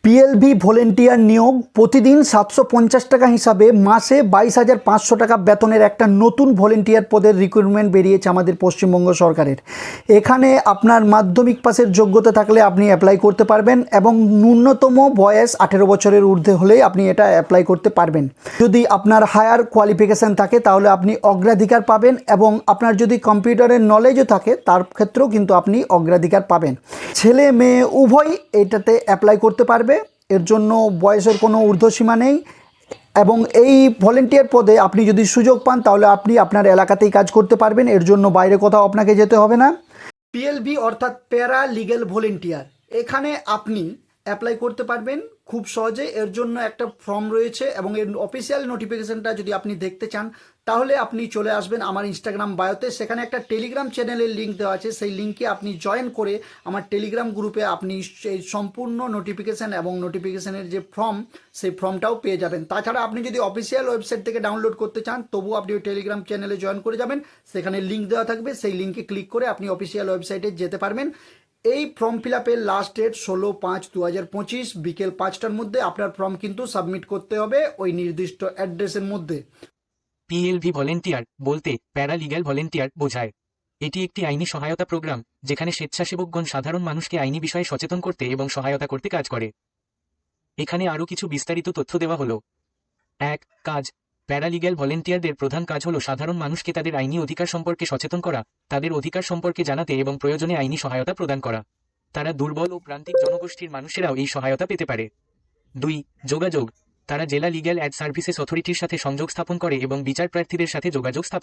PLV volunteer নিয়োগ প্রতিদিন 750 টাকা হিসাবে মাসে 22,500 টাকা বেতনের একটা নতুন ভলেন্টিয়ার পদের রিক্রুটমেন্ট বেরিয়েছে আমাদের পশ্চিমবঙ্গ সরকারের। এখানে আপনার মাধ্যমিক পাসের যোগ্যতা থাকলে আপনি অ্যাপ্লাই করতে পারবেন এবং ন্যূনতম বয়স 18 বছরের ঊর্ধ্বে হলেই আপনি এটা অ্যাপ্লাই করতে পারবেন। যদি আপনার হায়ার কোয়ালিফিকেশান থাকে তাহলে আপনি অগ্রাধিকার পাবেন এবং আপনার যদি কম্পিউটারের নলেজও থাকে তার ক্ষেত্রেও কিন্তু আপনি অগ্রাধিকার পাবেন। ছেলে মেয়ে উভয় এটাতে অ্যাপ্লাই করতে পারবে, এর জন্য বয়সের কোনো ঊর্ধ্বসীমা নেই এবং এই ভলেন্টিয়ার পদে আপনি যদি সুযোগ পান তাহলে আপনি আপনার এলাকাতেই কাজ করতে পারবেন, এর জন্য বাইরে কোথাও আপনাকে যেতে হবে না। পিএলভি অর্থাৎ প্যারা লিগ্যাল ভলেন্টিয়ার, এখানে আপনি অ্যাপ্লাই করতে পারবেন খুব সহজে। এর জন্য একটা ফর্ম রয়েছে এবং এর অফিসিয়াল নোটিফিকেশানটা যদি আপনি দেখতে চান তাহলে আপনি চলে আসবেন আমার ইনস্টাগ্রাম বায়োতে, সেখানে একটা টেলিগ্রাম চ্যানেলের লিঙ্ক দেওয়া আছে, সেই লিঙ্কে আপনি জয়েন করে আমার টেলিগ্রাম গ্রুপে আপনি এই সম্পূর্ণ নোটিফিকেশান এবং নোটিফিকেশানের যে ফর্ম সেই ফর্মটাও পেয়ে যাবেন। তাছাড়া আপনি যদি অফিসিয়াল ওয়েবসাইট থেকে ডাউনলোড করতে চান তবুও আপনি ওই টেলিগ্রাম চ্যানেলে জয়েন করে যাবেন, সেখানে লিঙ্ক দেওয়া থাকবে, সেই লিঙ্কে ক্লিক করে আপনি অফিসিয়াল ওয়েবসাইটে যেতে পারবেন। এই ফর্ম ফিল আপের লাস্ট ডেট 16/5/2025 বিকেল 5টার মধ্যে আপনার ফর্ম কিন্তু সাবমিট করতে হবে ওই নির্দিষ্ট অ্যাড্রেসের মধ্যে। পিএলভি ভলেন্টিয়ার বলতে প্যারালিগ্যাল ভলেন্টিয়ার বোঝায়। এটি একটি আইনি সহায়তা প্রোগ্রাম যেখানে স্বেচ্ছাসেবকগণ সাধারণ মানুষকে আইনি বিষয়ে সচেতন করতে এবং সহায়তা করতে কাজ করে। এখানে আরও কিছু বিস্তারিত তথ্য দেওয়া হলো। 1. কাজ। প্যারালিগ্যাল ভলেন্টিয়ারদের প্রধান কাজ হল সাধারণ মানুষকে তাদের আইনি অধিকার সম্পর্কে সচেতন করা, তাদের অধিকার সম্পর্কে জানাতে এবং প্রয়োজনে আইনি সহায়তা প্রদান করা। তারা দুর্বল ও প্রান্তিক জনগোষ্ঠীর মানুষেরাও এই সহায়তা পেতে পারে। 2. যোগাযোগ। তারা জেলা লিগ্যাল অ্যাড সার্ভিসেস অথরিটির সাথে সংযোগ স্থাপন করে এবং বিচার প্রার্থীদের সাথে যোগাযোগ স্থাপন